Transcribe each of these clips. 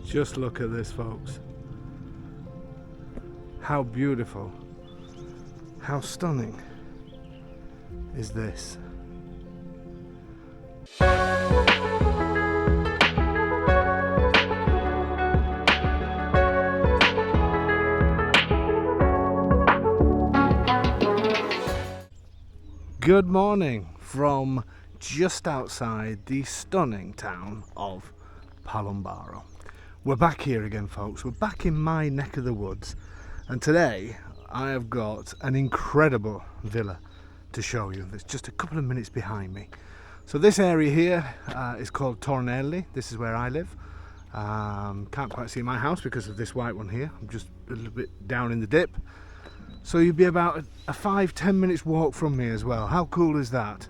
Just look at this, folks. How beautiful, how stunning is this? Good morning from just outside the stunning town of Palombaro. We're back here again, folks. We're back in my neck of the woods, and today I have got an incredible villa to show you. That's just a couple of minutes behind me. So this area here is called Tornelli. This is where I live. Can't quite see my house because of this white one here. I'm just a little bit down in the dip. So you'd be about a 5-10 minutes walk from me as well. How cool is that?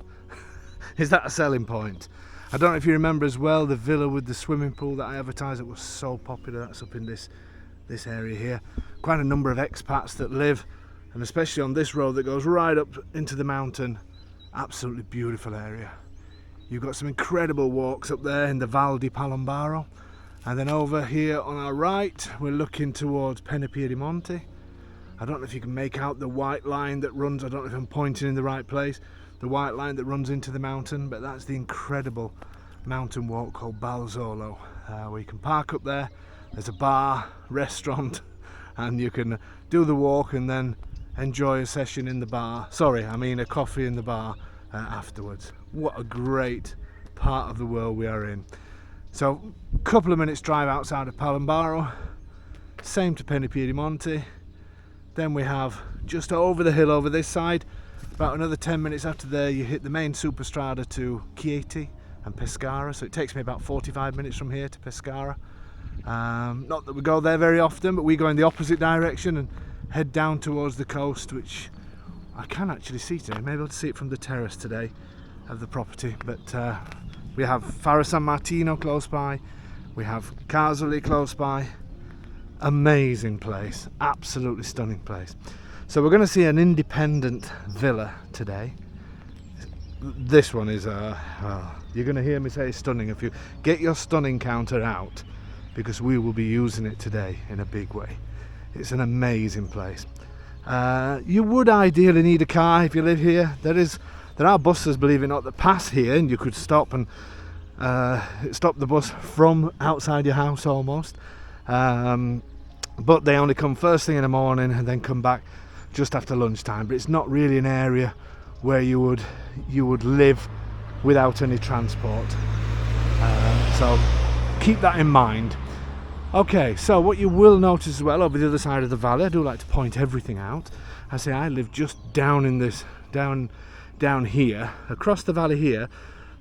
Is that a selling point? I don't know if you remember as well, the villa with the swimming pool that I advertised, it was so popular. That's up in this area here. Quite a number of expats that live, and especially on this road that goes right up into the mountain. Absolutely beautiful area. You've got some incredible walks up there in the Val di Palombaro, and then over here on our right we're looking towards Penepiedimonte. I don't know if you can make out the white line that runs, I don't know if I'm pointing in the right place, the white line that runs into the mountain, but that's the incredible mountain walk called Balzolo, where you can park up there. There's a bar, restaurant, and you can do the walk and then enjoy a session in the bar. Sorry, I mean a coffee in the bar afterwards. What a great part of the world we are in. So, a couple of minutes drive outside of Palombaro, same to Penepiedimonte. Then we have just over the hill over this side, about another 10 minutes after there, you hit the main superstrada to Chieti and Pescara. So it takes me about 45 minutes from here to Pescara. Not that we go there very often, but we go in the opposite direction and head down towards the coast, which I can actually see today. Maybe I'll see it from the terrace today of the property. But we have Fara San Martino close by, we have Casoli close by. Amazing place, absolutely stunning place. So we're going to see an independent villa today. This one is you're going to hear me say stunning. If you get your stunning counter out, because we will be using it today in a big way. It's an amazing place. You would ideally need a car if you live here. There are buses, believe it or not, that pass here, and you could stop and stop the bus from outside your house almost. But they only come first thing in the morning and then come back just after lunchtime. But it's not really an area where you would live without any transport. So keep that in mind. Okay, so what you will notice as well over the other side of the valley, I do like to point everything out. I say I live just down in this down here, across the valley here.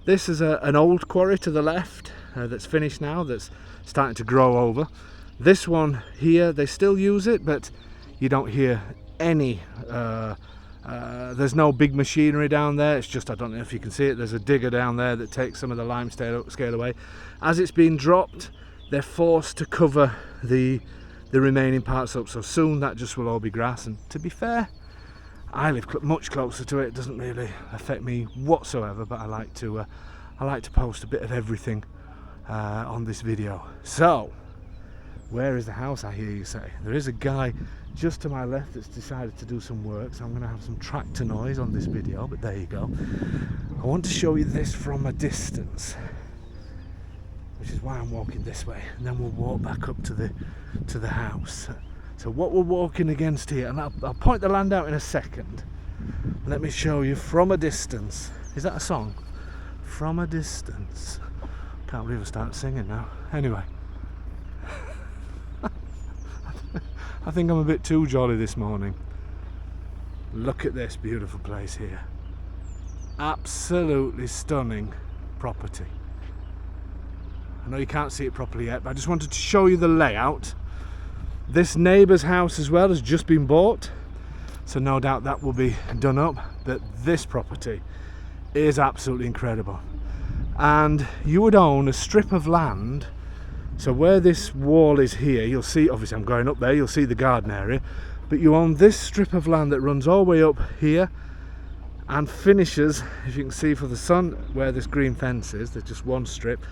This is an old quarry to the left that's finished now, that's starting to grow over. This one here, they still use it, but you don't hear any, there's no big machinery down there. It's just, I don't know if you can see it, there's a digger down there that takes some of the limestone scale away. As it's been dropped, they're forced to cover the remaining parts up, so soon that just will all be grass. And to be fair, I live much closer to it. It doesn't really affect me whatsoever, but I like to post a bit of everything on this video. So where is the house, I hear you say? There is a guy just to my left that's decided to do some work, so I'm going to have some tractor noise on this video, but there you go. I want to show you this from a distance, which is why I'm walking this way, and then we'll walk back up to the house. So what we're walking against here, and I'll point the land out in a second. Let me show you from a distance. Is that a song? From a distance. Can't believe I started singing now. Anyway. I think I'm a bit too jolly this morning. Look at this beautiful place here. Absolutely stunning property. I know you can't see it properly yet, but I just wanted to show you the layout. This neighbour's house as well has just been bought, so no doubt that will be done up, but this property is absolutely incredible. And you would own a strip of land. So where this wall is here, you'll see, obviously I'm going up there, you'll see the garden area, but you own this strip of land that runs all the way up here and finishes, if you can see for the sun, where this green fence is. There's just one strip,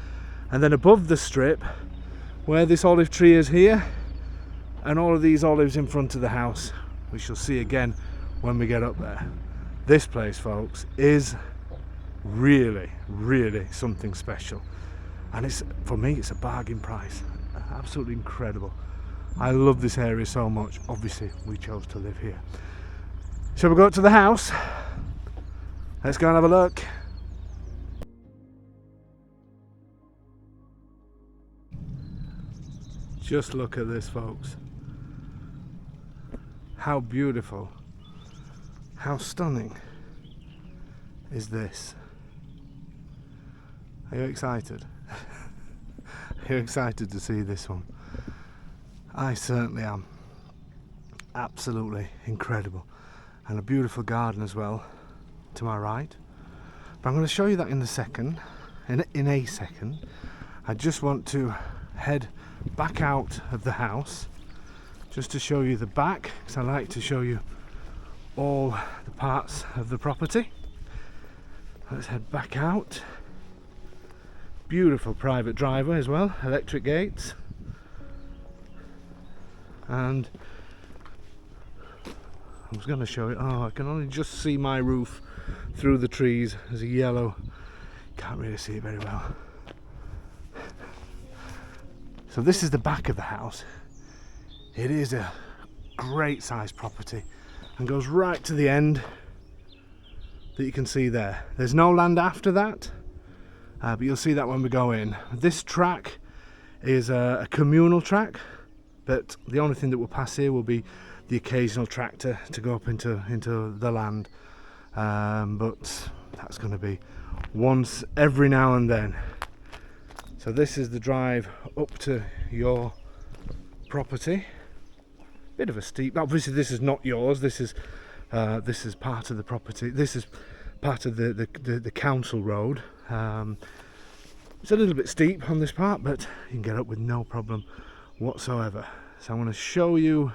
and then above the strip where this olive tree is here, and all of these olives in front of the house. We shall see again when we get up there. This place, folks, is really, really something special. And it's, for me, it's a bargain price. Absolutely incredible. I love this area so much. Obviously, we chose to live here. Shall we go up to the house? Let's go and have a look. Just look at this, folks. How beautiful, how stunning is this? Are you excited? Are you excited to see this one? I certainly am. Absolutely incredible. And a beautiful garden as well to my right. But I'm going to show you that in a second. In a second. I just want to head back out of the house just to show you the back, because I like to show you all the parts of the property. Let's head back out. Beautiful private driveway as well, electric gates, and I was going to show you, oh, I can only just see my roof through the trees. There's a yellow, can't really see it very well. So this is the back of the house. It is a great sized property and goes right to the end that you can see there. There's no land after that, but you'll see that when we go in. This track is a communal track, but the only thing that will pass here will be the occasional tractor to go up into the land, but that's going to be once every now and then. So this is the drive up to your property. Bit of a steep. Obviously, this is not yours. This is part of the property. This is part of the council road. It's a little bit steep on this part, but you can get up with no problem whatsoever. So I'm going to show you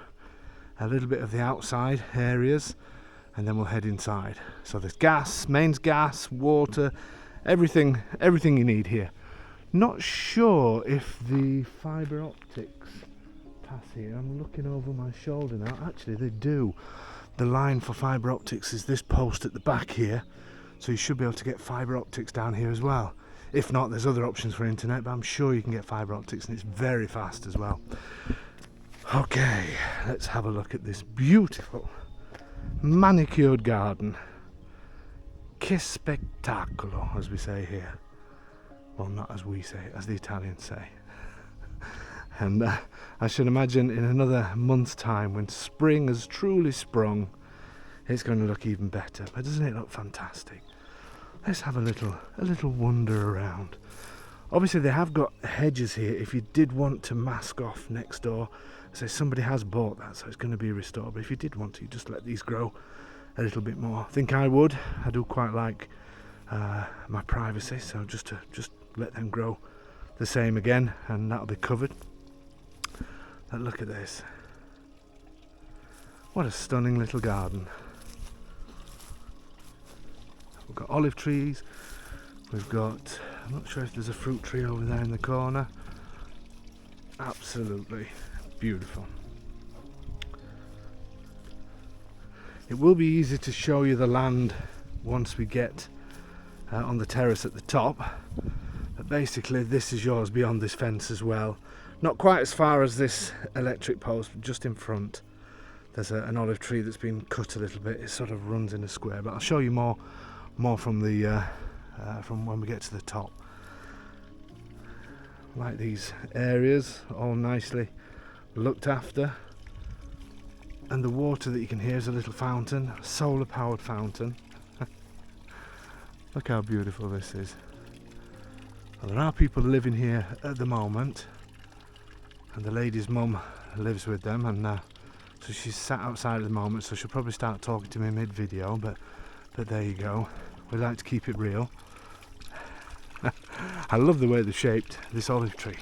a little bit of the outside areas, and then we'll head inside. So there's gas, mains gas, water, everything you need here. Not sure if the fibre optics pass here. I'm looking over my shoulder now. Actually, they do. The line for fibre optics is this post at the back here, so you should be able to get fibre optics down here as well. If not, there's other options for internet, but I'm sure you can get fibre optics, and it's very fast as well. Okay, let's have a look at this beautiful manicured garden. Che spettacolo, as we say here. Well, not as we say, as the Italians say. And I should imagine in another month's time, when spring has truly sprung, it's going to look even better. But doesn't it look fantastic? Let's have a little wander around. Obviously, they have got hedges here if you did want to mask off next door. So somebody has bought that, so it's going to be restored. But if you did want to, you just let these grow a little bit more. I think I would. I do quite like my privacy, so just let them grow the same again, and that'll be covered. But look at this. What a stunning little garden. We've got olive trees. We've got, I'm not sure if there's a fruit tree over there in the corner. Absolutely beautiful. It will be easy to show you the land once we get on the terrace at the top. But basically this is yours beyond this fence as well. Not quite as far as this electric post, but just in front there's an olive tree that's been cut a little bit. It sort of runs in a square, but I'll show you more from the from when we get to the top. Like these areas, all nicely looked after, and the water that you can hear is a little fountain, a solar powered fountain. Look how beautiful this is. Well, there are people living here at the moment, and the lady's mum lives with them, and so she's sat outside at the moment, so she'll probably start talking to me mid-video, but there you go. We like to keep it real. I love the way they've shaped this olive tree.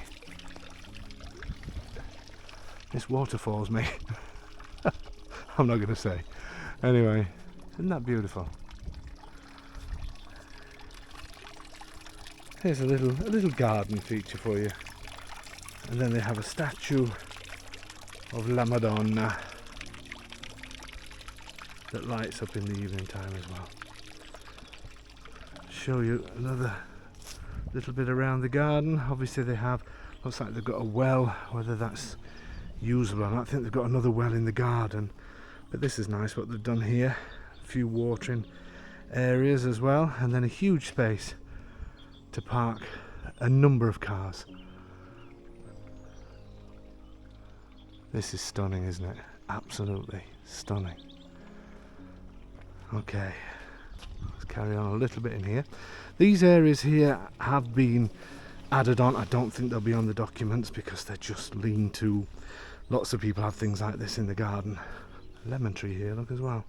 This waterfalls me. I'm not going to say. Anyway, isn't that beautiful? Here's a little garden feature for you. And then they have a statue of La Madonna that lights up in the evening time as well. Show you another little bit around the garden. Obviously they have, looks like they've got a well, whether that's usable or not. I think they've got another well in the garden, but this is nice what they've done here. A few watering areas as well, and then a huge space to park a number of cars. This is stunning, isn't it? Absolutely stunning. Okay, let's carry on a little bit in here. These areas here have been added on. I don't think they'll be on the documents because they're just lean to. Lots of people have things like this in the garden. Lemon tree here, look as well.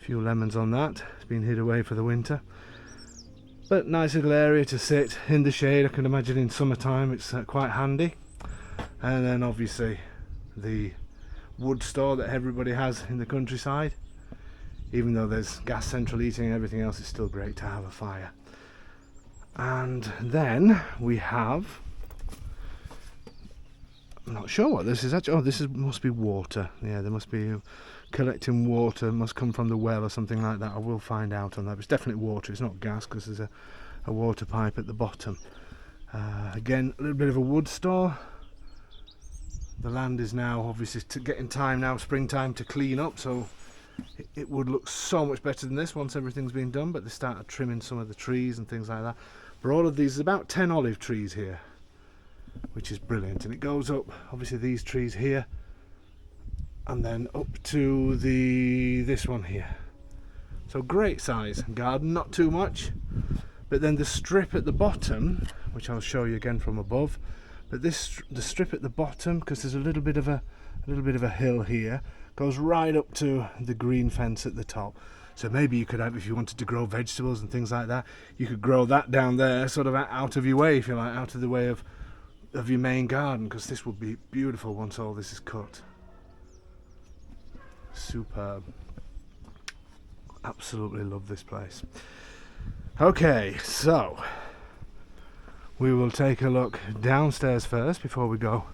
A few lemons on that. It's been hid away for the winter. But nice little area to sit in the shade. I can imagine in summertime it's quite handy. And then obviously the wood store that everybody has in the countryside. Even though there's gas central heating and everything else, it's still great to have a fire. And then we have, I'm not sure what this is actually. Oh, this must be water. Yeah, there must be collecting water. It must come from the well or something like that. I will find out on that. But it's definitely water. It's not gas because there's a water pipe at the bottom. Again, a little bit of a wood store. The land is now obviously getting time now, springtime, to clean up. So it would look so much better than this once everything's been done. But they started trimming some of the trees and things like that. But all of these, there's about 10 olive trees here, which is brilliant. And it goes up, obviously these trees here, and then up to this one here. So great size garden, not too much. But then the strip at the bottom, which I'll show you again from above, but the strip at the bottom, because there's a little bit of a hill here, goes right up to the green fence at the top. So maybe you could have, if you wanted to grow vegetables and things like that, you could grow that down there, sort of out of your way, if you like, out of the way of your main garden, because this would be beautiful once all this is cut. Superb. Absolutely love this place. Okay, so we will take a look downstairs first before we go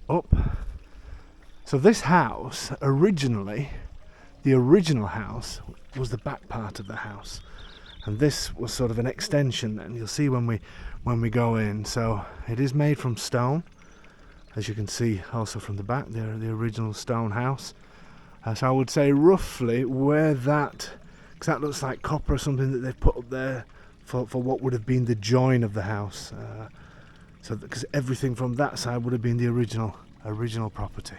up. So this house, originally, the original house was the back part of the house, and this was sort of an extension. And you'll see when we go in. So it is made from stone, as you can see also from the back there, the original stone house. So I would say roughly where that, because that looks like copper or something that they've put up there for what would have been the join of the house. So because everything from that side would have been the original property.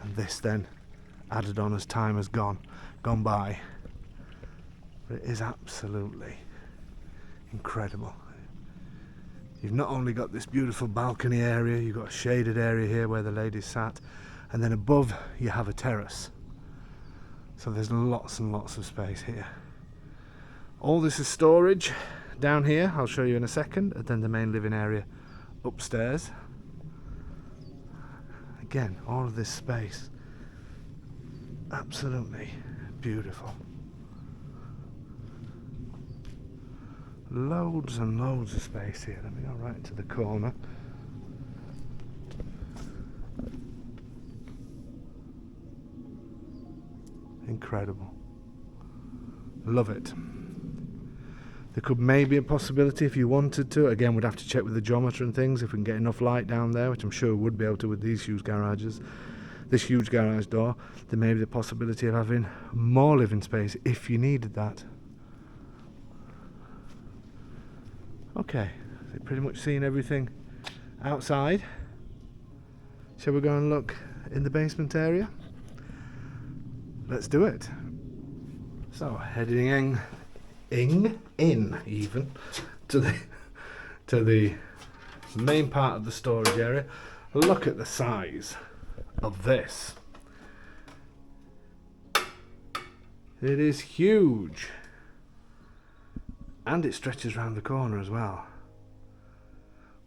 And this then added on as time has gone by. But it is absolutely incredible. You've not only got this beautiful balcony area, you've got a shaded area here where the ladies sat, and then above you have a terrace. So there's lots and lots of space here. All this is storage down here, I'll show you in a second, and then the main living area upstairs. Again, all of this space, absolutely beautiful. Loads and loads of space here. Let me go right to the corner. Incredible. Love it. There could maybe a possibility if you wanted to. Again, we'd have to check with the geometry and things if we can get enough light down there, which I'm sure we would be able to with these huge garages. This huge garage door. There may be the possibility of having more living space if you needed that. Okay, so pretty much seeing everything outside. Shall we go and look in the basement area? Let's do it. So heading in even to the main part of the storage area. Look at the size of this. It is huge. And it stretches around the corner as well.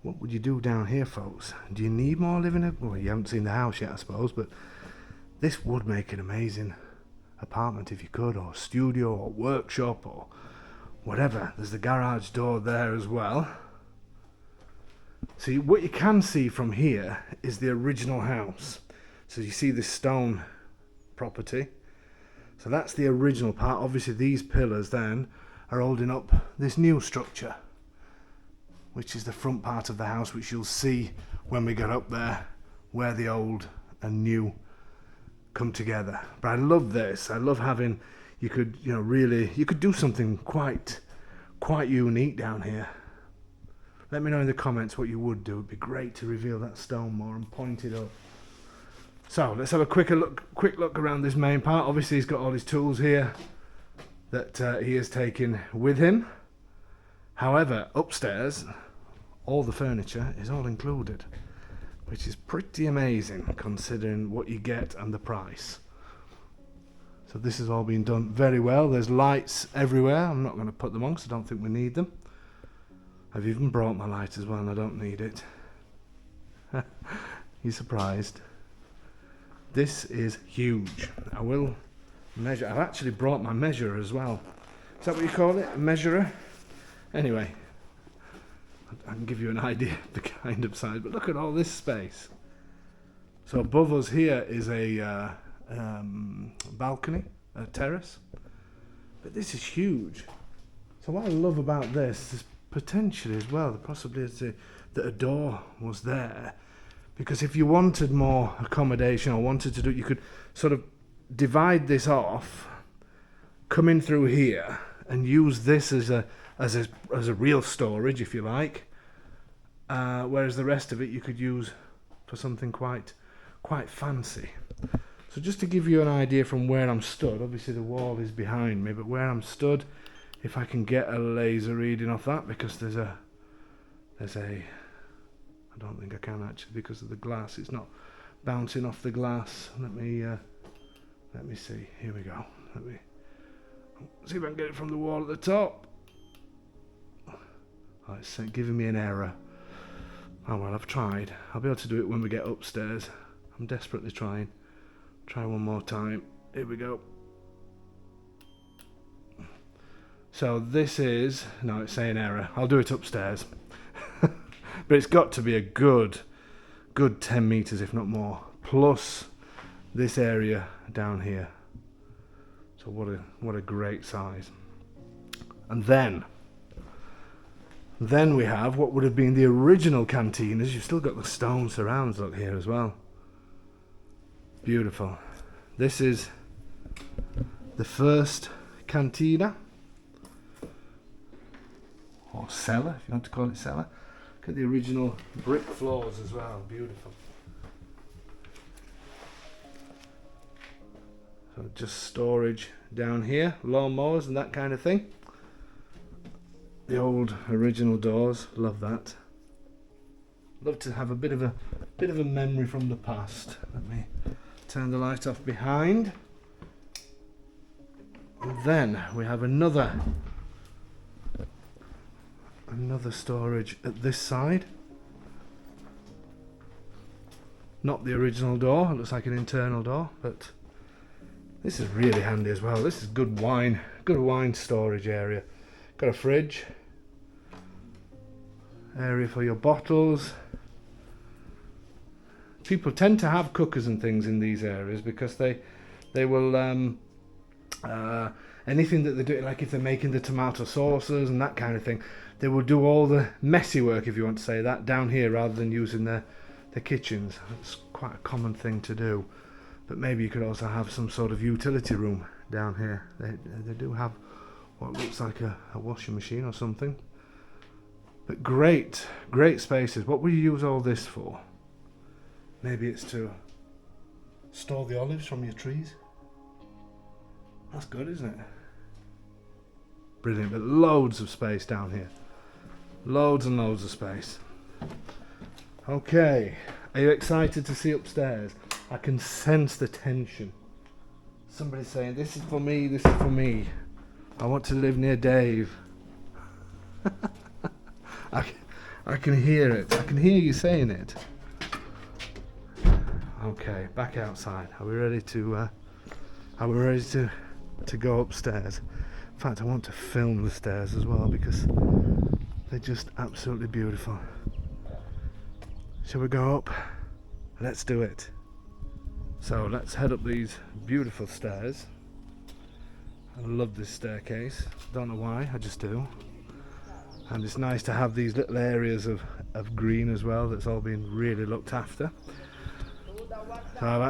What would you do down here, folks? Do you need more living? Well, you haven't seen the house yet, I suppose, but this would make an amazing apartment if you could, or studio, or workshop, or whatever. There's the garage door there as well. So what you can see from here is the original house. So you see this stone property. So that's the original part. Obviously these pillars then are holding up this new structure, which is the front part of the house, which you'll see when we get up there, where the old and new come together. But I love this. I love having, you could, you know, really, you could do something quite unique down here. Let me know in the comments what you would do. It'd be great to reveal that stone more and point it up. So let's have a quick look around this main part. Obviously he's got all his tools here that he has taken with him. However, upstairs, all the furniture is all included, which is pretty amazing considering what you get and the price. So this has all been done very well. There's lights everywhere. I'm not going to put them on because I don't think we need them. I've even brought my light as well and I don't need it. You surprised? This is huge. I will measure. I've actually brought my measurer as well. Is that what you call it? A measurer? Anyway, I can give you an idea of the kind of size, but look at all this space. So above us here is a balcony, a terrace, but this is huge. So what I love about this is potentially as well the possibility that a door was there, because if you wanted more accommodation or wanted to do it, you could sort of divide this off, come in through here and use this as a real storage, if you like, whereas the rest of it you could use for something quite fancy. So just to give you an idea from where I'm stood, obviously the wall is behind me, but where I'm stood, if I can get a laser reading off that, because there's a I don't think I can actually because of the glass. It's not bouncing off the glass. Let me see. Here we go. Let me see if I can get it from the wall at the top. Oh, it's giving me an error. Oh well, I've tried. I'll be able to do it when we get upstairs. I'm desperately trying. Try one more time. Here we go. So this is, no, it's saying error. I'll do it upstairs. But it's got to be a good 10 meters, if not more, plus this area down here. So what a great size. And then we have what would have been the original cantinas. You've still got the stone surrounds up here as well. Beautiful. This is the first cantina, or cellar, if you want to call it cellar. Look at the original brick floors as well. Beautiful. So just storage down here, lawnmowers and that kind of thing. The old original doors, love that. Love to have a bit of a memory from the past. Let me turn the light off behind. And then we have another storage at this side. Not the original door, it looks like an internal door, but this is really handy as well. This is good wine storage area. Got a fridge, area for your bottles. People tend to have cookers and things in these areas because they will anything that they do, like if they're making the tomato sauces and that kind of thing, they will do all the messy work, if you want to say that, down here rather than using the kitchens. It's quite a common thing to do. But maybe you could also have some sort of utility room down here. They do have what looks like a washing machine or something. But great spaces. What will you use all this for? Maybe it's to store the olives from your trees. That's good, isn't it? Brilliant, but loads of space down here. Loads and loads of space. Okay, are you excited to see upstairs? I can sense the tension. Somebody's saying, this is for me, this is for me. I want to live near Dave. I can hear it. I can hear you saying it. Okay, back outside. Are we ready to go upstairs? In fact, I want to film the stairs as well because they're just absolutely beautiful. Shall we go up? Let's do it. So let's head up these beautiful stairs. I love this staircase. Don't know why, I just do. And it's nice to have these little areas of green as well. That's all been really looked after. So I've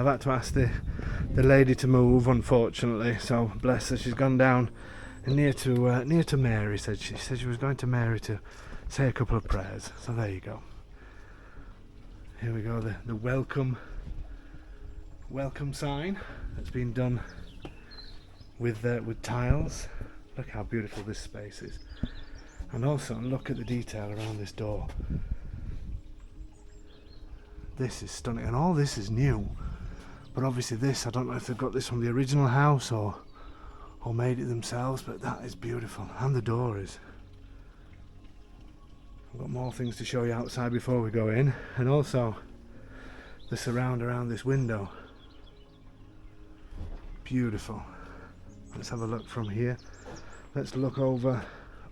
had to ask the lady to move, unfortunately. So bless her, she's gone down near to Mary. She said she was going to Mary to say a couple of prayers. So there you go. Here we go. The welcome sign that's been done with tiles. Look how beautiful this space is, and also look at the detail around this door. This is stunning, and all this is new. But obviously this, I don't know if they've got this from the original house or made it themselves, but that is beautiful. And the door is. I've got more things to show you outside before we go in, and also the surround around this window. Beautiful. Let's have a look from here. Let's look over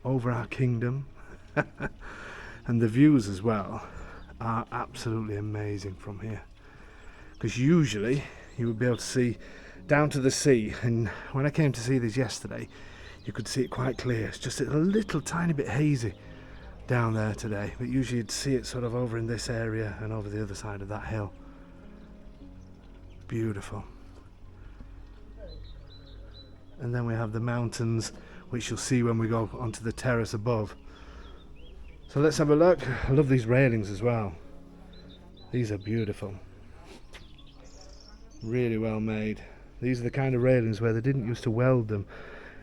our kingdom. And the views as well are absolutely amazing from here, because usually you would be able to see down to the sea, and when I came to see this yesterday you could see it quite clear. It's just a little tiny bit hazy down there today, but usually you'd see it sort of over in this area and over the other side of that hill. Beautiful. And then we have the mountains, which you'll see when we go onto the terrace above. So let's have a look. I love these railings as well. These are beautiful. Really well made. These are the kind of railings where they didn't used to weld them.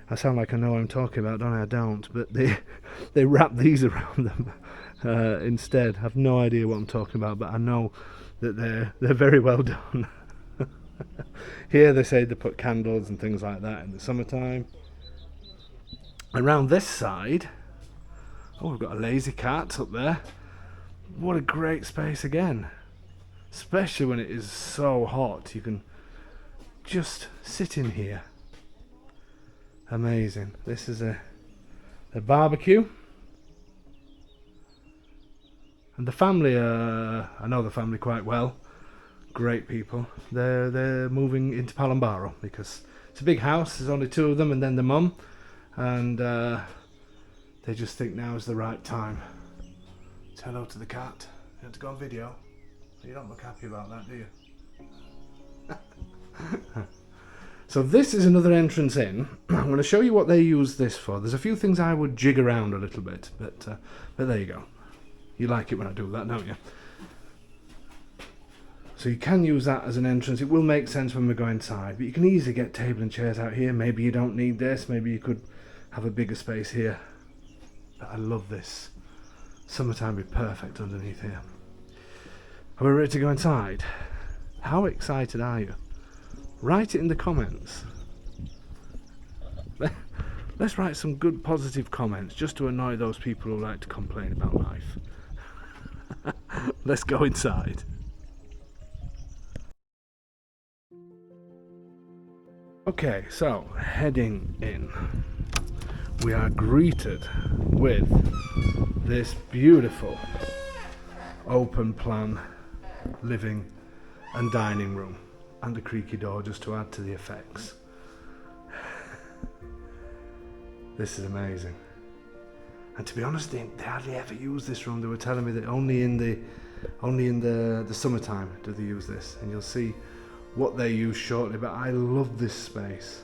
I sound like I know what I'm talking about, don't I? I don't. But they wrap these around them instead. I have no idea what I'm talking about, but I know that they're very well done. Here they say they put candles and things like that in the summertime. Around this side, oh, we've got a lazy cat up there. What a great space again. Especially when it is so hot, you can just sit in here. Amazing. This is a barbecue. And the family, I know the family quite well. Great people. They're moving into Palombaro because it's a big house. There's only two of them and then the mum. And they just think now is the right time. Say hello to the cat. You have to go on video. You don't look happy about that, do you? So this is another entrance in. I'm going to show you what they use this for. There's a few things I would jig around a little bit, but there you go. You like it when I do that, don't you? So you can use that as an entrance. It will make sense when we go inside, but you can easily get table and chairs out here. Maybe you don't need this. Maybe you could have a bigger space here. But I love this. Summertime would be perfect underneath here. Are we ready to go inside? How excited are you? Write it in the comments. Let's write some good positive comments just to annoy those people who like to complain about life. Let's go inside. Okay, so heading in, we are greeted with this beautiful open plan living and dining room and a creaky door just to add to the effects. This is amazing. And to be honest, they hardly ever use this room. They were telling me that only in the summertime do they use this, and you'll see what they use shortly. But I love this space,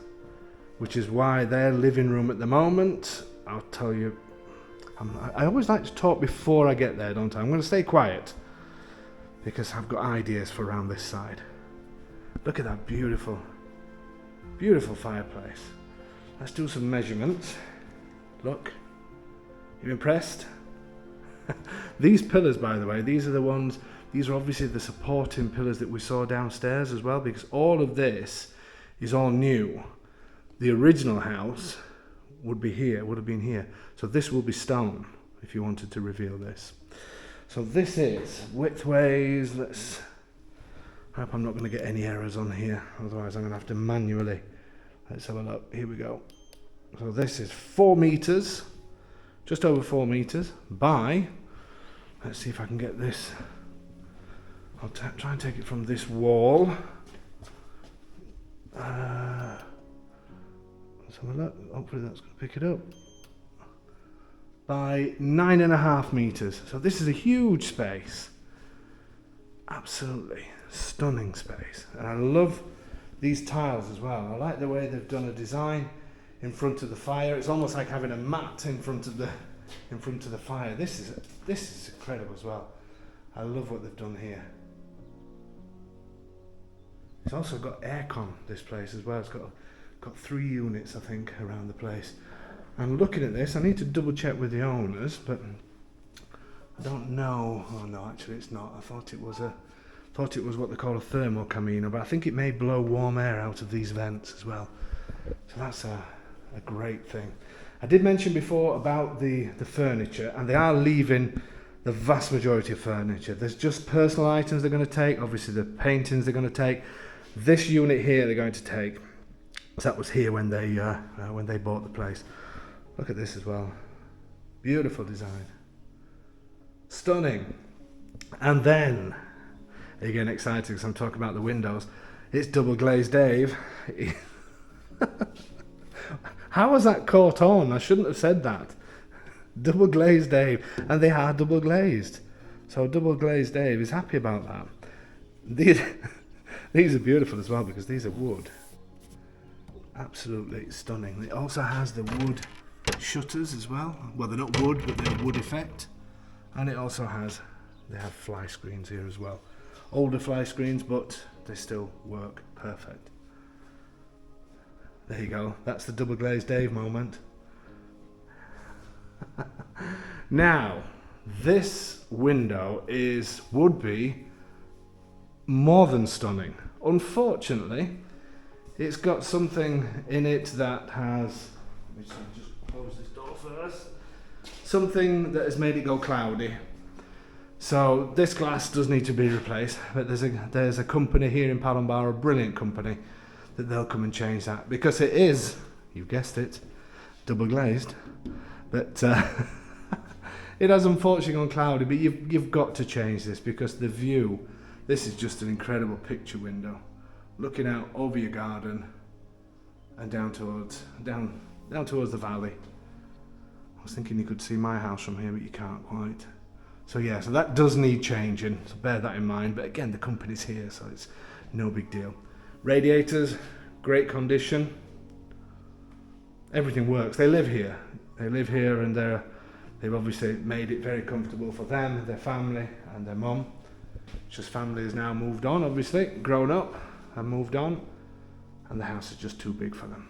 which is why their living room at the moment, I'll tell you, I always like to talk before I get there, don't I? I'm going to stay quiet because I've got ideas for around this side. Look at that beautiful, beautiful fireplace. Let's do some measurements. Look, you impressed? These pillars, by the way, these are the ones, these are obviously the supporting pillars that we saw downstairs as well, because all of this is all new. The original house would be here, would have been here. So this will be stone, if you wanted to reveal this. So this is widthways. I hope I'm not going to get any errors on here, otherwise I'm going to have to manually. Let's have a look. Here we go. So this is 4 meters, just over 4 meters by, Let's see if I can get this. I'll try and take it from this wall. Let's have a look. Hopefully that's going to pick it up. By 9.5 meters. So this is a huge space. Absolutely stunning space. And I love these tiles as well. I like the way they've done a design in front of the fire. It's almost like having a mat in front of the fire. This is incredible as well. I love what they've done here. It's also got aircon, this place as well. It's got 3 units, I think, around the place. I'm looking at this. I need to double check with the owners, but I don't know. Oh no, actually it's not. I thought it was what they call a thermal camino, but I think it may blow warm air out of these vents as well. So that's a great thing. I did mention before about the furniture, and they are leaving the vast majority of furniture. There's just personal items they're going to take. Obviously the paintings they're going to take. This unit here they're going to take. So that was here when they bought the place. Look at this as well. Beautiful design. Stunning. And then, again excited because I'm talking about the windows. It's double glazed Dave. How was that caught on? I shouldn't have said that. Double glazed Dave. And they are double glazed. So double glazed Dave is happy about that. These are beautiful as well because these are wood. Absolutely stunning. It also has the wood shutters as well. Well, they're not wood, but they're wood effect. And it also they have fly screens here as well. Older fly screens, but they still work perfect. There you go. That's the double glazed Dave moment. Now, this window would be more than stunning. Unfortunately, it's got something in it that has, let me just close this door first, something that has made it go cloudy. So this glass does need to be replaced, but there's a company here in Palombara, a brilliant company, that they'll come and change that, because it is, you guessed it, double glazed, but it has unfortunately gone cloudy. But you've got to change this, because the view, this is just an incredible picture window, looking out over your garden and down towards the valley. I was thinking you could see my house from here, but you can't quite. So yeah, so that does need changing, so bear that in mind. But again, the company's here, so it's no big deal. Radiators, great condition. Everything works. They live here, and they've obviously made it very comfortable for them, their family, and their mum. Just family has now moved on, obviously, grown up and moved on, and the house is just too big for them.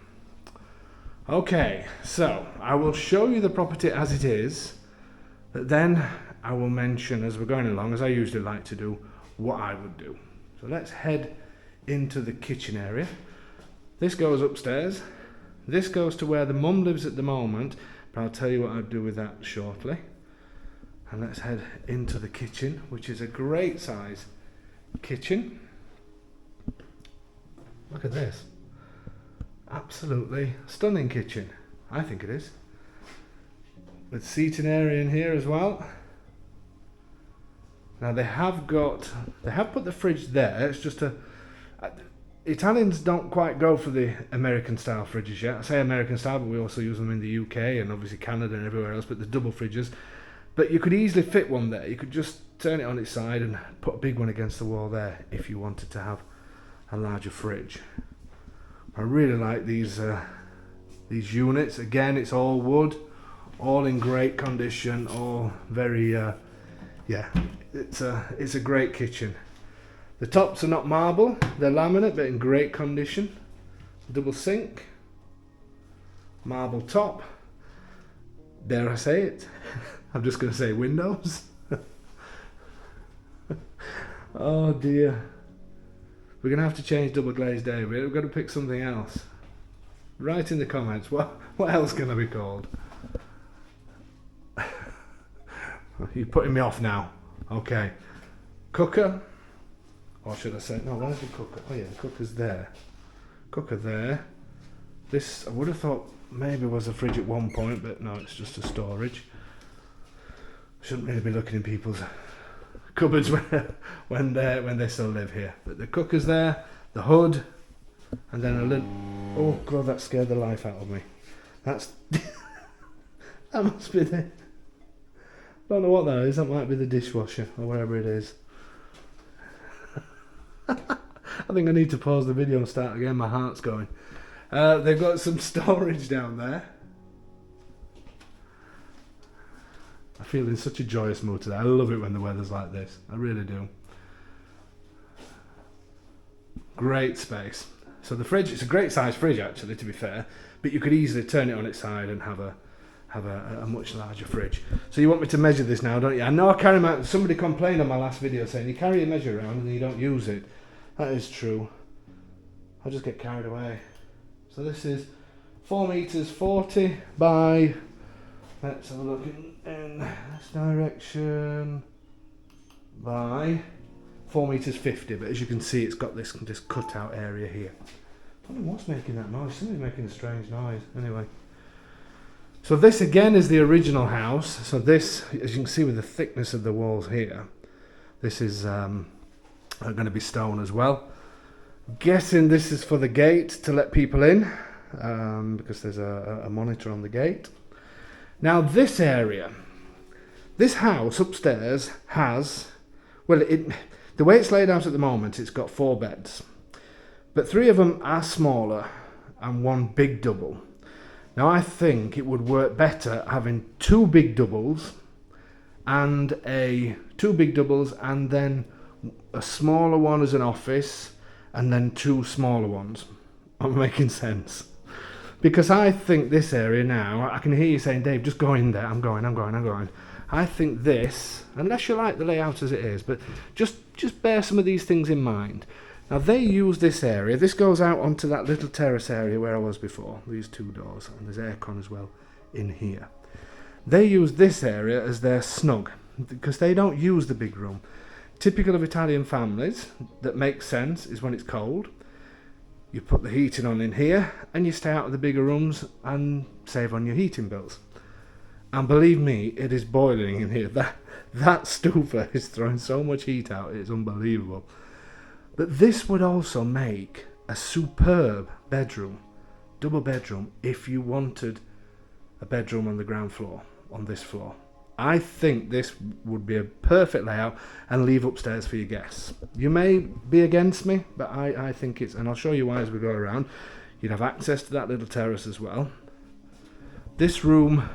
Okay, so I will show you the property as it is, but then I will mention, as we're going along, as I usually like to do, what I would do. So let's head into the kitchen area. This goes upstairs. This goes to where the mum lives at the moment, but I'll tell you what I'd do with that shortly. And let's head into the kitchen, which is a great size kitchen. Look at this. Absolutely stunning kitchen. I think it is. With seating area in here as well. Now they have put the fridge there. It's just Italians don't quite go for the American style fridges yet. I say American style, but we also use them in the UK and obviously Canada and everywhere else, but the double fridges. But you could easily fit one there. You could just turn it on its side and put a big one against the wall there if you wanted to have a larger fridge. I really like these units. Again, it's all wood, all in great condition, all very yeah, it's a great kitchen. The tops are not marble, they're laminate, but in great condition. Double sink, marble top, dare I say it, I'm just going to say windows. Oh dear, we're going to have to change double glazed Dave. We've got to pick something else. Write in the comments, what else can I be called? You're putting me off now. Okay, cooker. Or should I say, no, where's the cooker? Oh yeah, the cooker's there. Cooker there. This, I would have thought maybe was a fridge at one point, but no, it's just a storage. Shouldn't really be looking in people's cupboards when they still live here. But the cooker's there, the hood, and then a little. Oh god, that scared the life out of me. That's that must be the. Don't know what that is. That might be the dishwasher or whatever it is. I think I need to pause the video and start again. My heart's going. They've got some storage down there. I feel in such a joyous mood today. I love it when the weather's like this. I really do. Great space. So the fridge, it's a great size fridge actually, to be fair, but you could easily turn it on its side and have a much larger fridge. So you want me to measure this now, don't you? I know I carry my, somebody complained on my last video saying you carry your measure around and you don't use it. That is true. I just get carried away. So this is 4 meters 40 by, let's have a look in this direction, by 4 meters 50, but as you can see it's got this cut out area here. I don't know what's making that noise. Somebody's making a strange noise. Anyway. So this again is the original house. So this, as you can see with the thickness of the walls here, this is going to be stone as well. Guessing this is for the gate to let people in, because there's a monitor on the gate. Now this area, this house upstairs has, well, the way it's laid out at the moment, it's got 4 beds, but 3 of them are smaller and 1 big double. Now I think it would work better having 2 big doubles and 2 big doubles and then a smaller one as an office and then 2 smaller ones. I'm making sense. Because I think this area now, I can hear you saying, Dave, just go in there. I'm going. I think this, unless you like the layout as it is, but just bear some of these things in mind. Now they use this area, this goes out onto that little terrace area where I was before, these 2 doors, and there's aircon as well in here. They use this area as their snug, because they don't use the big room. Typical of Italian families, that makes sense, is when it's cold, you put the heating on in here, and you stay out of the bigger rooms and save on your heating bills. And believe me, it is boiling in here. That stoofer is throwing so much heat out, it's unbelievable. But this would also make a superb bedroom, double bedroom, if you wanted a bedroom on the ground floor, on this floor. I think this would be a perfect layout and leave upstairs for your guests. You may be against me, but I think it's, and I'll show you why as we go around. You'd have access to that little terrace as well. This room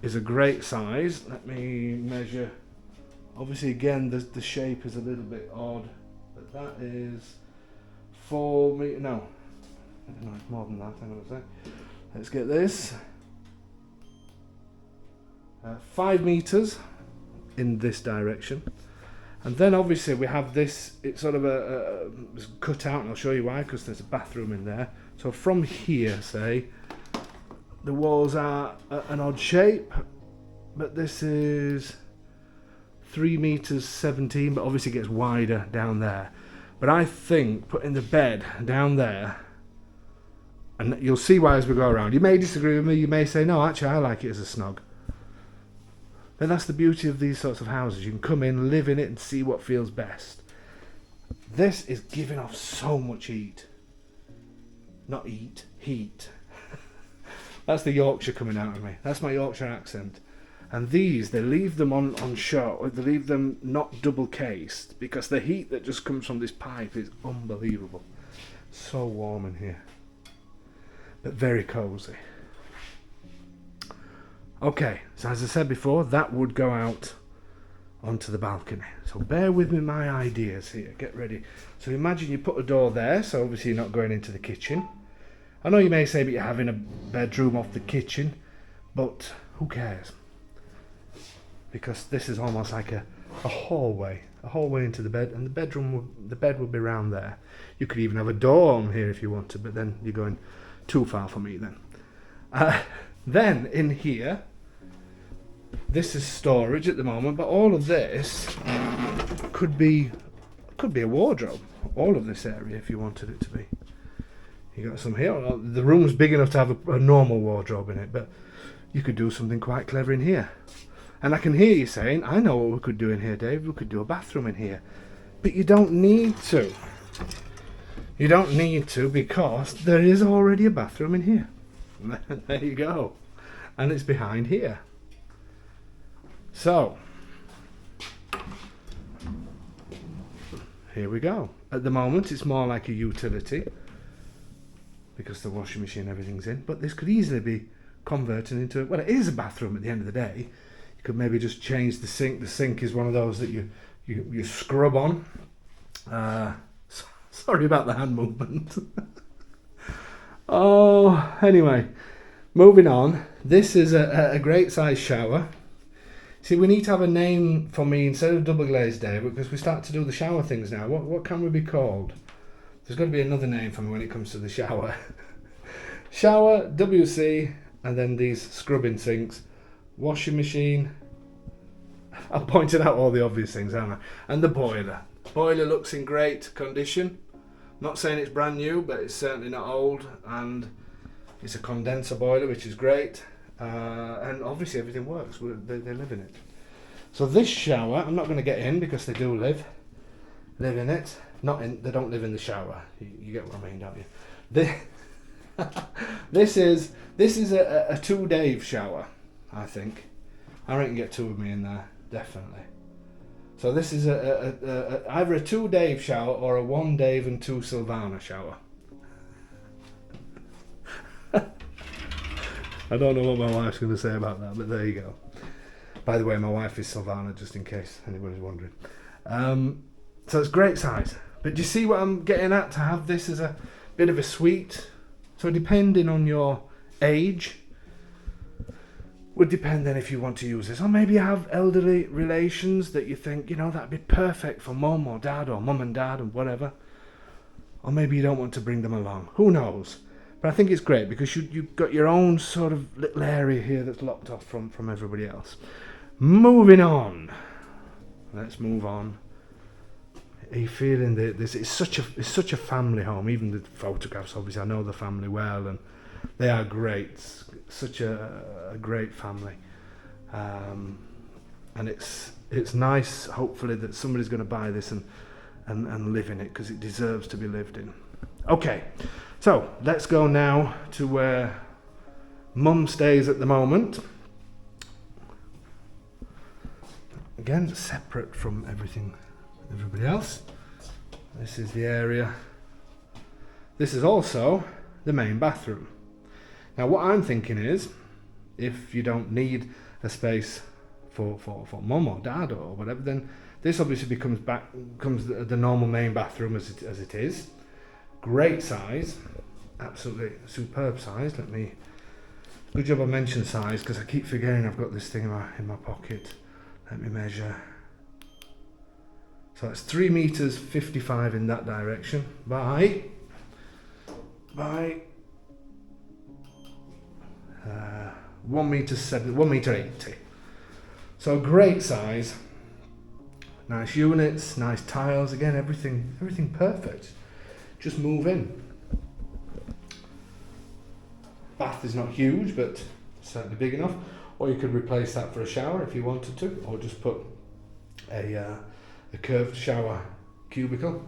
is a great size. Let me measure. Obviously again the shape is a little bit odd. But that is 4 meters. No, it's more than that. Hang on a sec. Let's get this. 5 meters in this direction, and then obviously we have this. It's sort of it's cut out, and I'll show you why. Because there's a bathroom in there. So from here, say, the walls are an odd shape, but this is 3 meters 17, but obviously it gets wider down there. But I think putting the bed down there, and you'll see why as we go around. You may disagree with me, you may say, no, actually I like it as a snug. But that's the beauty of these sorts of houses. You can come in, live in it, and see what feels best. This is giving off so much heat. Not eat, heat. That's the Yorkshire coming out of me. That's my Yorkshire accent. And these, they leave them on show, they leave them not double cased, because the heat that just comes from this pipe is unbelievable. So warm in here. But very cosy. Okay, so as I said before, that would go out onto the balcony. So bear with me my ideas here, get ready. So imagine you put a door there, so obviously you're not going into the kitchen. I know you may say that you're having a bedroom off the kitchen, but who cares? Because this is almost like a hallway into the bed, and the bed would be round there. You could even have a door on here if you wanted, but then you're going too far for me then. Then in here, this is storage at the moment, but all of this could be a wardrobe. All of this area, if you wanted it to be. You got some here. The room's big enough to have a normal wardrobe in it, but you could do something quite clever in here. And I can hear you saying, I know what we could do in here, Dave. We could do a bathroom in here. But you don't need to. You don't need to, because there is already a bathroom in here. There you go. And it's behind here. So, here we go. At the moment, it's more like a utility, because the washing machine, everything's in. But this could easily be converted into, well, it is a bathroom at the end of the day. You could maybe just change the sink. The sink is one of those that you scrub on. Sorry about the hand movement. Oh, anyway, moving on. This is a great size shower. See, we need to have a name for me instead of double glazed Dave, because we start to do the shower things now. What can we be called? There's got to be another name for me when it comes to the shower. Shower, WC, and then these scrubbing sinks, washing machine. I've pointed out all the obvious things, haven't I? And the boiler. Boiler looks in great condition. Not saying it's brand new, but it's certainly not old, and it's a condenser boiler, which is great. And obviously everything works. They live in it. So this shower, I'm not going to get in because they do live in it. They don't live in the shower. You get what I mean, don't you? This is a 2 Dave shower, I think. I reckon get 2 of me in there, definitely. So this is either a 2 Dave shower or a 1 Dave and 2 Sylvana shower. I don't know what my wife's going to say about that, but there you go. By the way, my wife is Sylvana, just in case anybody's wondering. So it's great size. But do you see what I'm getting at? To have this as a bit of a suite. So depending on your age, would depend then if you want to use this. Or maybe you have elderly relations that you think, that'd be perfect for mum or dad, or mum and dad and whatever. Or maybe you don't want to bring them along. Who knows? But I think it's great because you've got your own sort of little area here that's locked off from everybody else. Moving on. Let's move on. Are you feeling this? It's such a family home. Even the photographs, obviously, I know the family well, and they are great. Such a great family, and it's nice. Hopefully, that somebody's going to buy this and live in it, because it deserves to be lived in. Okay, so let's go now to where Mum stays at the moment. Again, separate from everybody else. This is the area. This is also the main bathroom. Now what I'm thinking is, if you don't need a space for mum or dad or whatever, then this obviously becomes the normal main bathroom as it is. Great size, absolutely superb size. Good job I mentioned size, because I keep forgetting I've got this thing in my pocket. Let me measure. So it's 3 meters 55 in that direction by 1 meter 80. So great size, nice units, nice tiles. Again, everything perfect. Just move in. Bath is not huge, but certainly big enough. Or you could replace that for a shower if you wanted to, or just put a curved shower cubicle.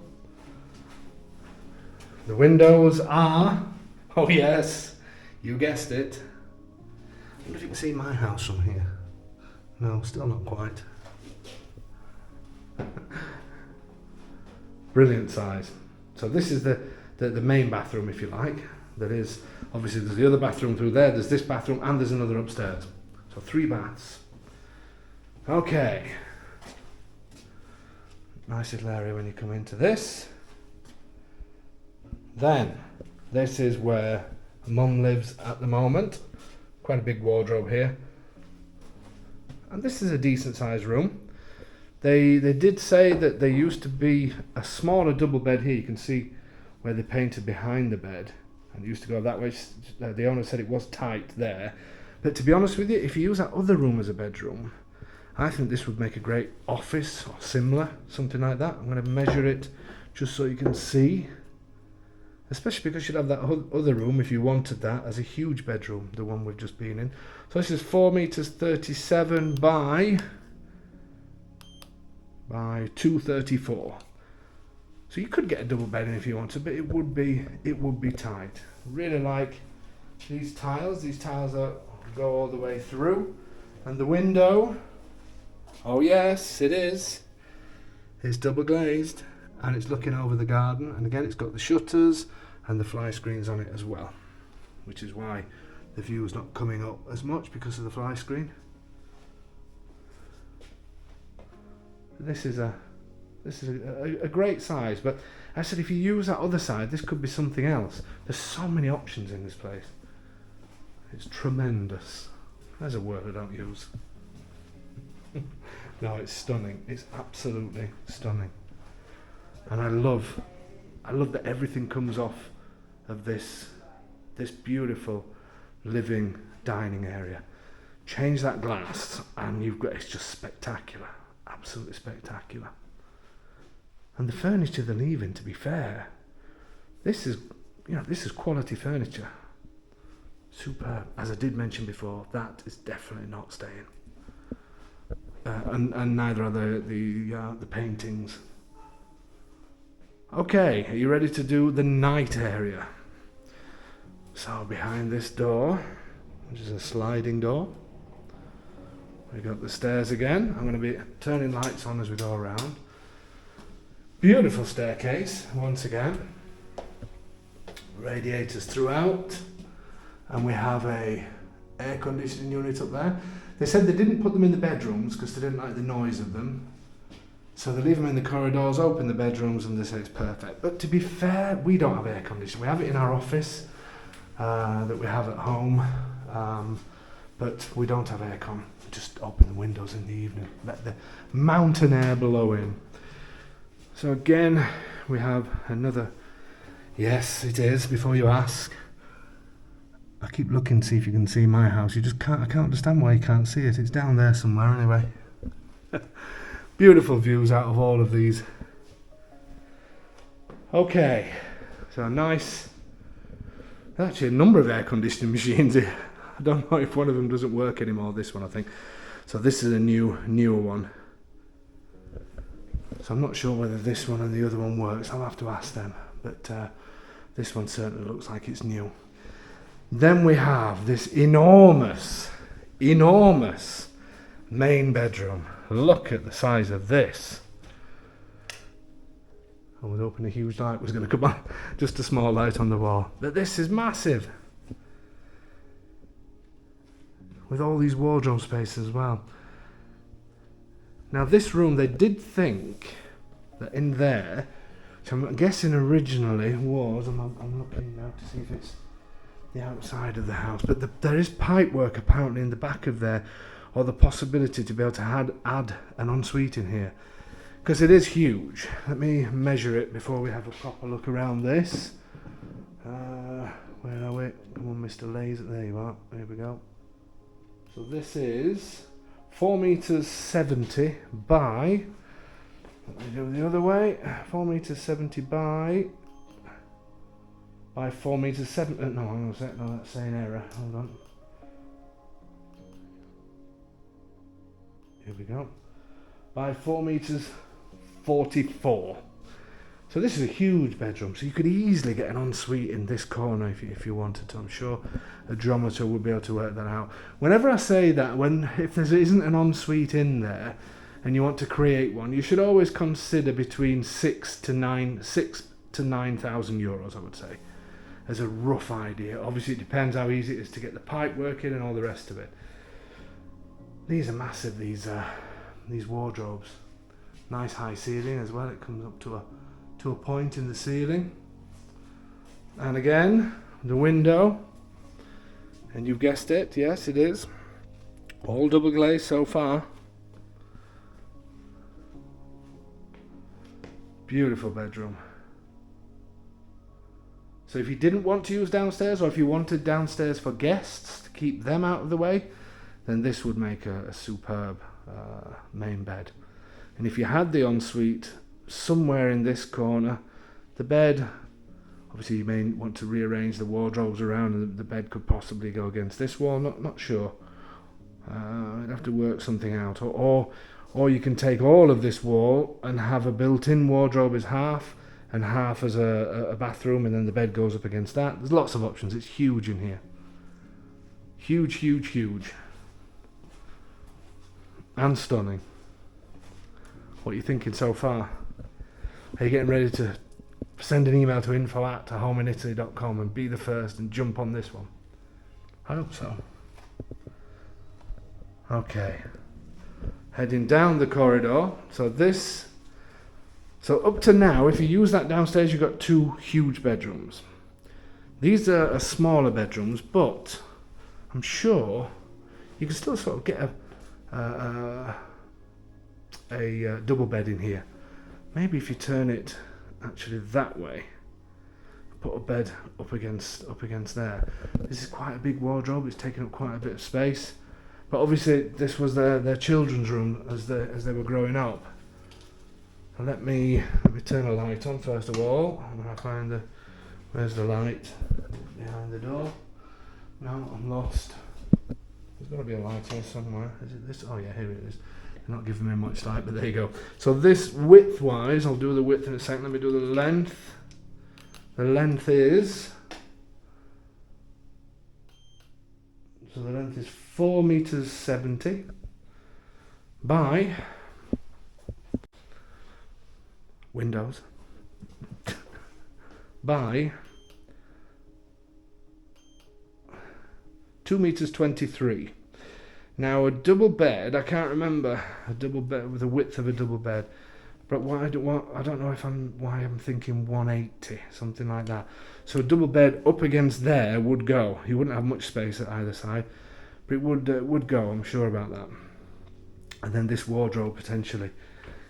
The windows are, oh yes, you guessed it. I wonder if you can see my house from here. No, still not quite. Brilliant size. So this is the main bathroom, if you like. There is, obviously there's the other bathroom through there, there's this bathroom, and there's another upstairs. So 3 baths. Okay. Nice little area when you come into this. Then, this is where Mum lives at the moment. Quite a big wardrobe here. And this is a decent sized room. They did say that there used to be a smaller double bed here. You can see where they painted behind the bed. And it used to go that way. The owner said it was tight there. But to be honest with you, if you use that other room as a bedroom, I think this would make a great office or similar, something like that. I'm going to measure it just so you can see. especially because you'd have that other room if you wanted that as a huge bedroom, the one we've just been in. So this is 4 meters 37 by 234. So you could get a double bed in if you wanted, but it would be tight. Really like these tiles. These tiles go all the way through, and the window. Oh yes, it is. It's double glazed, and it's looking over the garden. And again, it's got the shutters and the fly screens on it as well, which is why the view is not coming up as much because of the fly screen. This is a great size, but I said if you use that other side, this could be something else. There's so many options in this place. It's tremendous. There's a word I don't use. No, it's stunning. It's absolutely stunning. And I love that everything comes off of this beautiful living dining area. Change that glass and it's just spectacular. Absolutely spectacular. And the furniture they're leaving, to be fair, this is quality furniture. Superb. As I did mention before, that is definitely not staying. And neither are the paintings. Okay, are you ready to do the night area? So behind this door, which is a sliding door, we got the stairs again. I'm going to be turning lights on as we go around. Beautiful staircase once again. Radiators throughout, and we have a air conditioning unit up there. They said they didn't put them in the bedrooms because they didn't like the noise of them, so they leave them in the corridors, open the bedrooms, and they say it's perfect. But to be fair, we don't have air conditioning. We have it in our office that we have at home, but we don't have aircon. We just open the windows in the evening, let the mountain air blow in. So again, we have another. Yes, it is. Before you ask, I keep looking to see if you can see my house. You just can't. I can't understand why you can't see it. It's down there somewhere anyway. Beautiful views out of all of these. Okay, so nice. There's actually a number of air conditioning machines here. I don't know if one of them doesn't work anymore. This one, I think. So this is a newer one. So I'm not sure whether this one and the other one works. I'll have to ask them. But this one certainly looks like it's new. Then we have this enormous main bedroom. Look at the size of this. I was hoping a huge light was going to come on. Just a small light on the wall. But this is massive. With all these wardrobe spaces as well. Now this room, they did think that in there, which I'm guessing originally was, I'm looking now to see if it's the outside of the house, but there is pipe work apparently in the back of there, or the possibility to be able to add an ensuite in here, because it is huge. Let me measure it before we have a proper look around this. Where are we? Come on, Mr. Laser. There you are. There we go. So this is 4 meters 70 by, let me do the other way, 4 meters 70 by 4 meters 7, no, hang on a sec, no, that's saying error, hold on. Here we go. By 4 meters 44. So this is a huge bedroom, so you could easily get an ensuite in this corner if you wanted to. I'm sure a dramaturg would be able to work that out. Whenever I say that, if there isn't an ensuite in there and you want to create one, you should always consider between 6 to 9,000 euros, I would say, as a rough idea. Obviously it depends how easy it is to get the pipe working and all the rest of it. These are massive, these wardrobes. Nice high ceiling as well. It comes up to a point in the ceiling, and again the window, and you've guessed it, yes it is all double glazed so far. Beautiful bedroom. So if you didn't want to use downstairs, or if you wanted downstairs for guests to keep them out of the way, then this would make a superb main bed. And if you had the ensuite somewhere in this corner, the bed Obviously you may want to rearrange the wardrobes around, and the bed could possibly go against this wall, not sure. I'd have to work something out, or you can take all of this wall and have a built-in wardrobe as half, and half as a bathroom, and then the bed goes up against that. There's lots of options. It's huge in here. Huge, huge, huge. And stunning. What are you thinking so far? Are you getting ready to send an email to info@homeinitaly.com and be the first and jump on this one? I hope so. Okay. Heading down the corridor. So up to now, if you use that downstairs, you've got 2 huge bedrooms. These are smaller bedrooms, but I'm sure you can still sort of get a double bed in here. Maybe if you turn it actually that way, put a bed up against there. This is quite a big wardrobe. It's taking up quite a bit of space. But obviously this was their children's room as they were growing up. And let me turn a light on first of all. I'm gonna find where's the light? Behind the door. No, I'm lost. There's got to be a light here somewhere. Is it this? Oh yeah, here it is. They're not giving me much light, but there you go. So this width-wise, I'll do the width in a second. Let me do the length. The length is... So the length is 4 meters 70 by... windows. By... 2 meters 23. Now a double bed, I can't remember a double bed with the width of a double bed, but I don't know why I'm thinking 180, something like that. So a double bed up against there would go. You wouldn't have much space at either side, but it would go. I'm sure about that. And then this wardrobe potentially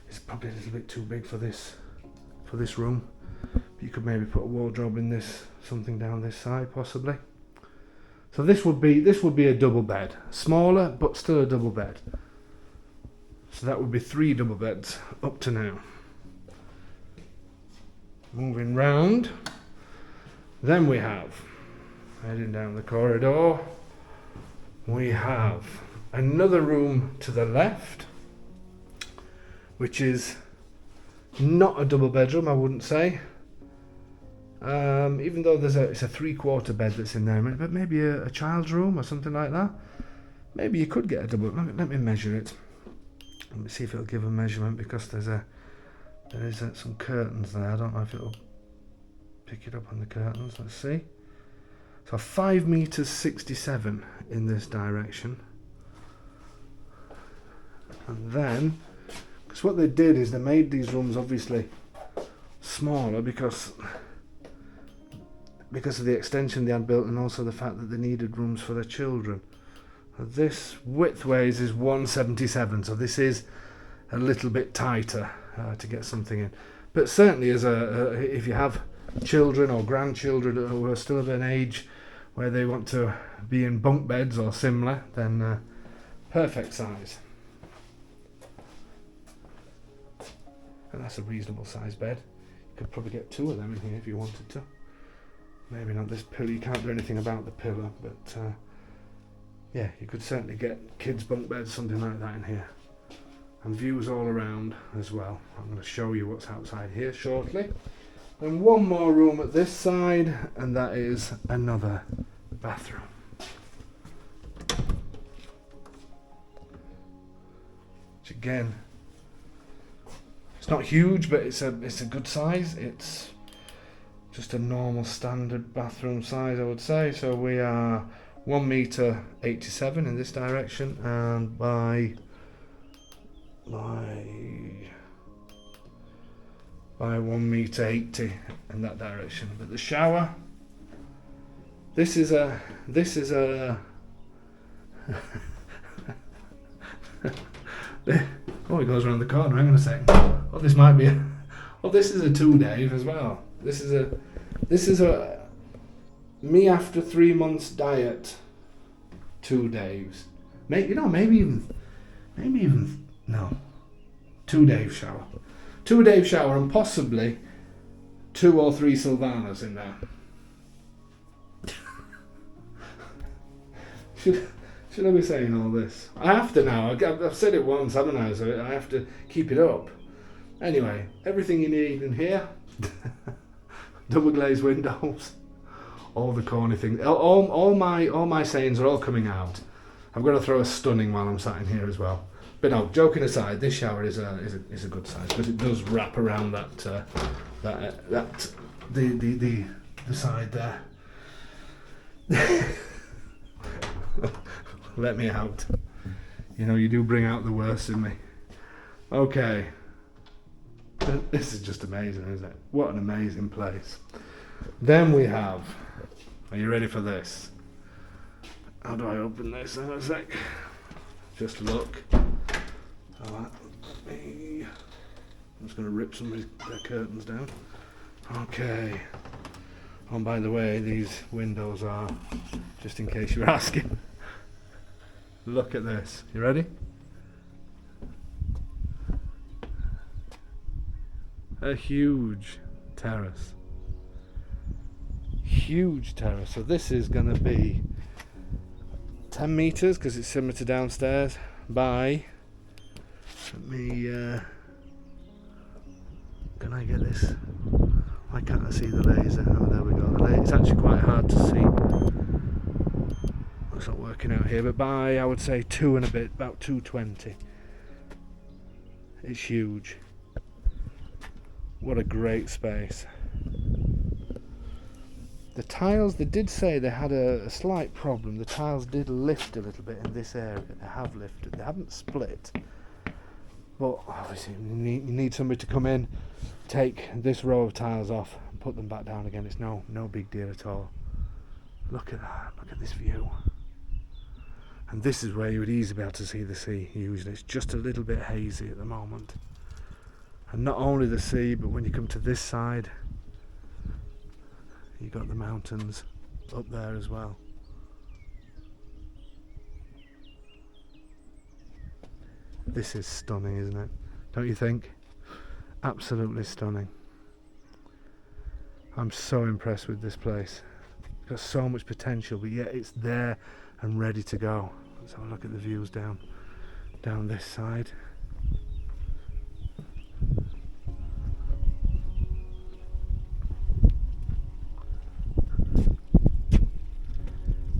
is probably a little bit too big for this room. But you could maybe put a wardrobe in this, something down this side possibly. So this would be a double bed, smaller but still a double bed. So that would be 3 double beds up to now. Moving round, then we have, heading down the corridor, we have another room to the left, which is not a double bedroom, I wouldn't say. Even though it's a 3/4 bed that's in there, but maybe a child's room or something like that. Maybe you could get a double. Let me measure it. Let me see if it'll give a measurement, because there is some curtains there. I don't know if it'll pick it up on the curtains. Let's see. So 5 meters 67 in this direction, and then because what they did is they made these rooms obviously smaller because of the extension they had built, and also the fact that they needed rooms for their children. This width-wise is 177, so this is a little bit tighter to get something in. But certainly, if you have children or grandchildren who are still of an age where they want to be in bunk beds or similar, then perfect size. And that's a reasonable size bed. You could probably get 2 of them in here if you wanted to. Maybe not this pillow, you can't do anything about the pillow, but yeah, you could certainly get kids' bunk beds, something like that in here. And views all around as well. I'm going to show you what's outside here shortly. And one more room at this side, and that is another bathroom. Which again, it's not huge, but it's a good size. It's just a normal standard bathroom size, I would say. So we are 1 meter 87 in this direction, and by 1 meter 80 in that direction. But the shower, this is a oh, it goes around the corner. Hang on a second. Oh, this might be this is a 2 Dave as well. This is a me after 3 months diet 2 Daves. Maybe even no. 2 Dave shower. 2 Dave shower, and possibly 2 or 3 Sylvanas in there. Should I be saying all this? I have to now. I've said it once, haven't I? So I have to keep it up. Anyway, everything you need in here. Double glazed windows. All the corny things. All my sayings are all coming out. I've got to throw a stunning while I'm sat in here as well. But no, joking aside, this shower is a good size because it does wrap around the side there. Let me out. You know, you do bring out the worst in me. Okay. This is just amazing, isn't it? What an amazing place. Then we have... Are you ready for this? How do I open this? Hang on a sec. Just look. I'm just going to rip some of the curtains down. Okay. Oh, by the way, these windows are, just in case you're asking. Look at this. You ready? A huge terrace. Huge terrace. So this is going to be 10 metres because it's similar to downstairs by... Let me... can I get this? Why can't I see the laser? Oh, there we go. It's actually quite hard to see. It's not working out here, but by, I would say, 2 and a bit, about 220. It's huge. What a great space. The tiles, they did say they had a slight problem. The tiles did lift a little bit in this area. They have lifted. They haven't split. But obviously you need somebody to come in, take this row of tiles off and put them back down again. It's no big deal at all. Look at that. Look at this view. And this is where you would easily be able to see the sea usually. It's just a little bit hazy at the moment. And not only the sea, but when you come to this side, you've got the mountains up there as well. This is stunning, isn't it? Don't you think? Absolutely stunning. I'm so impressed with this place. It's got so much potential, but yet it's there and ready to go. Let's have a look at the views down this side.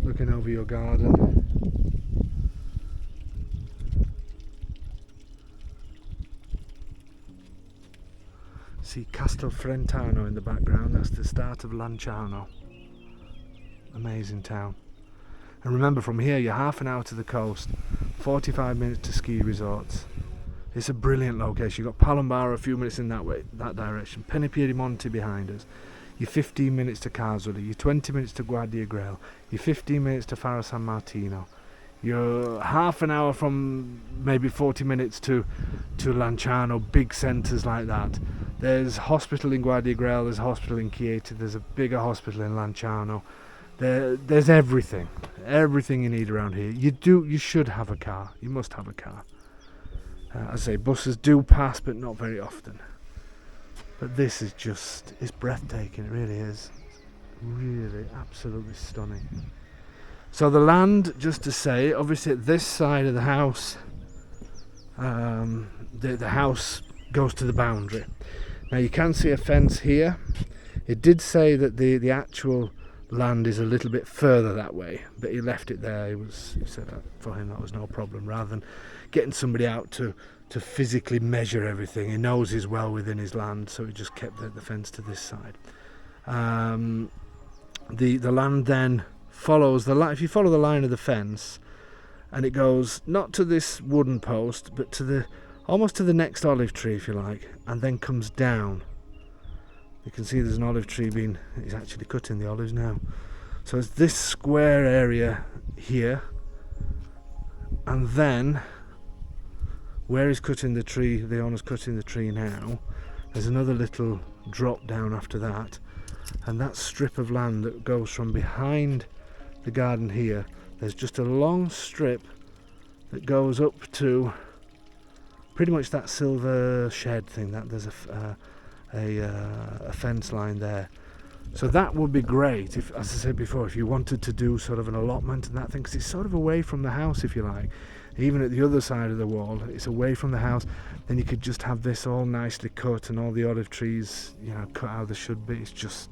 Looking over your garden. See Castelfrentano in the background. That's the start of Lanciano. Amazing town. And remember, from here you're half an hour to the coast, 45 minutes to ski resorts. It's a brilliant location. You've got Palombaro a few minutes in that direction, Piedimonte behind us. You're 15 minutes to Carsoli, you're 20 minutes to Guardia Grail, you're 15 minutes to Fara San Martino. You're half an hour from maybe 40 minutes to Lanciano, big centres like that. There's hospital in Guardia Grail, there's a hospital in Chieti, there's a bigger hospital in Lanciano. There's everything you need around here. You should have a car. You must have a car. As I say, buses do pass, but not very often. But this is it's breathtaking. It really is. Really, absolutely stunning. So the land, just to say, obviously at this side of the house, the house goes to the boundary. Now you can see a fence here. It did say that the actual land is a little bit further that way, but he left it there. He said that for him that was no problem, rather than getting somebody out to physically measure everything. He knows he's well within his land, so he just kept the fence to this side. The land then follows the line. If you follow the line of the fence, and it goes not to this wooden post, but to almost to the next olive tree, if you like, and then comes down. You can see there's an olive tree he's actually cutting the olives now. So it's this square area here, and then where he's cutting the tree, the owner's cutting the tree now, there's another little drop down after that, and that strip of land that goes from behind the garden here, there's just a long strip that goes up to pretty much that silver shed thing. That there's a fence line there. So that would be great if, as I said before, if you wanted to do sort of an allotment and that thing, because it's sort of away from the house, if you like. Even at the other side of the wall, it's away from the house. Then you could just have this all nicely cut and all the olive trees, you know, cut how they should be. It's just,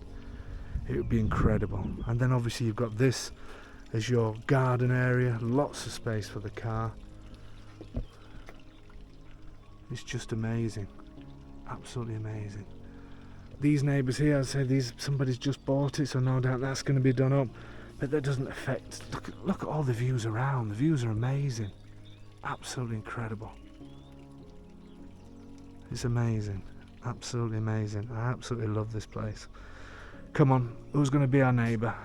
it would be incredible. And then obviously you've got this as your garden area, lots of space for the car. It's just amazing, absolutely amazing. These neighbours here, as I say, somebody's just bought it, so no doubt that's going to be done up. But that doesn't affect. Look at all the views around. The views are amazing, absolutely incredible. It's amazing, absolutely amazing. I absolutely love this place. Come on, who's going to be our neighbour?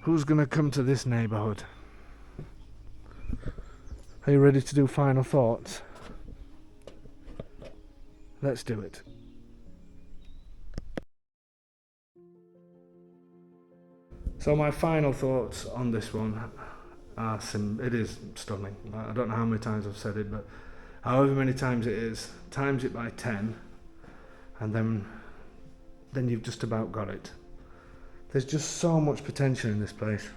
Who's going to come to this neighbourhood? Are you ready to do final thoughts? Let's do it. So my final thoughts on this one are it is stunning. I don't know how many times I've said it, but however many times it is, times it by 10, and then you've just about got it. There's just so much potential in this place,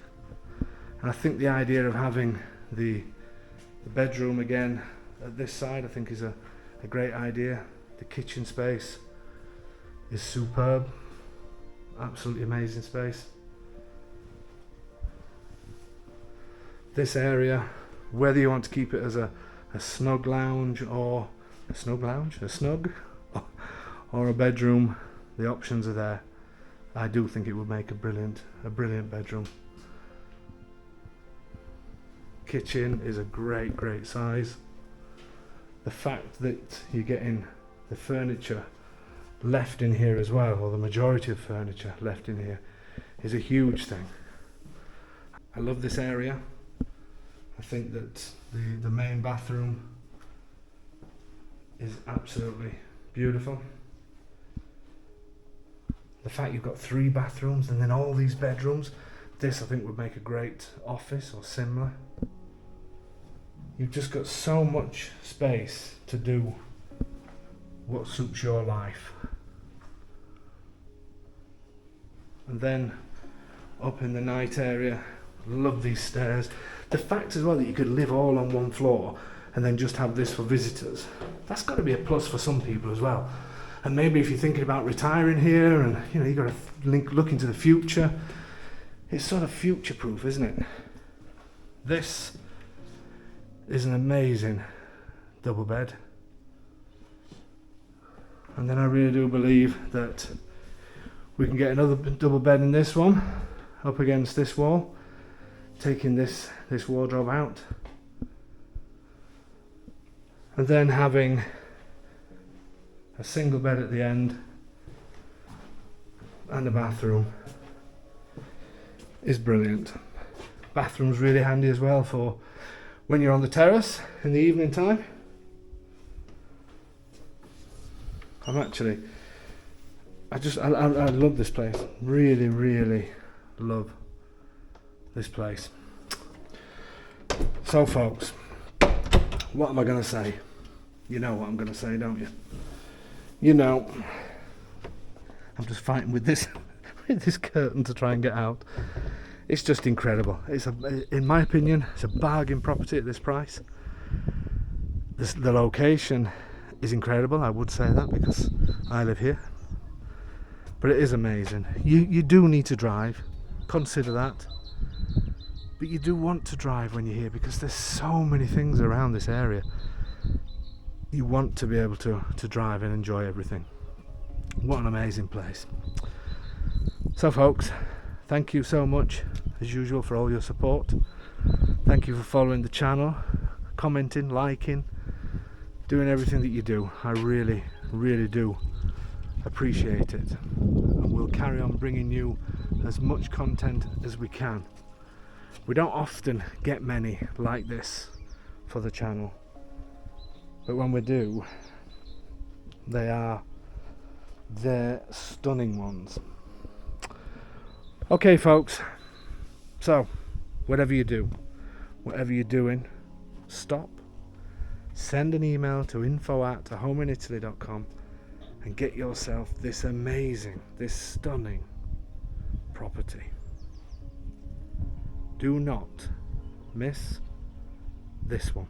and I think the idea of having the bedroom again at this side, I think is a great idea. The kitchen space is superb, absolutely amazing space. This area, whether you want to keep it as a snug lounge or a snug, or a bedroom, the options are there. I do think it would make a brilliant bedroom. Kitchen is a great size. The fact that you're getting the furniture left in here as well, or the majority of furniture left in here, is a huge thing. I love this area. I think that the main bathroom is absolutely beautiful. The fact you've got 3 bathrooms and then all these bedrooms, this I think would make a great office or similar. You've just got so much space to do what suits your life. And then up in the night area, love these stairs. The fact as well that you could live all on one floor and then just have this for visitors, that's got to be a plus for some people as well. And maybe if you're thinking about retiring here and you know you've got to look into the future, it's sort of future proof, isn't it? This is an amazing double bed, and then I really do believe that we can get another double bed in this one up against this wall, taking this wardrobe out, and then having a single bed at the end and a bathroom is brilliant. Bathroom's really handy as well for when you're on the terrace in the evening time. I love this place. Really love this place. So folks, what am I going to say? You know what I'm going to say, don't you? You know, I'm just fighting with this with this curtain to try and get out. It's just incredible. In my opinion, it's a bargain property at this price. The location is incredible, I would say that because I live here. But it is amazing. You do need to drive, consider that. But you do want to drive when you're here because there's so many things around this area. You want to be able to drive and enjoy everything. What an amazing place. So folks, thank you so much as usual for all your support. Thank you for following the channel, commenting, liking, doing everything that you do. I really do appreciate it, and we'll carry on bringing you as much content as we can. We don't often get many like this for the channel, but when we do, they're stunning ones. Okay folks, so whatever you do, whatever you're doing, stop, send an email to info@ahomeinitaly.com and get yourself this amazing, this stunning property. Do not miss this one.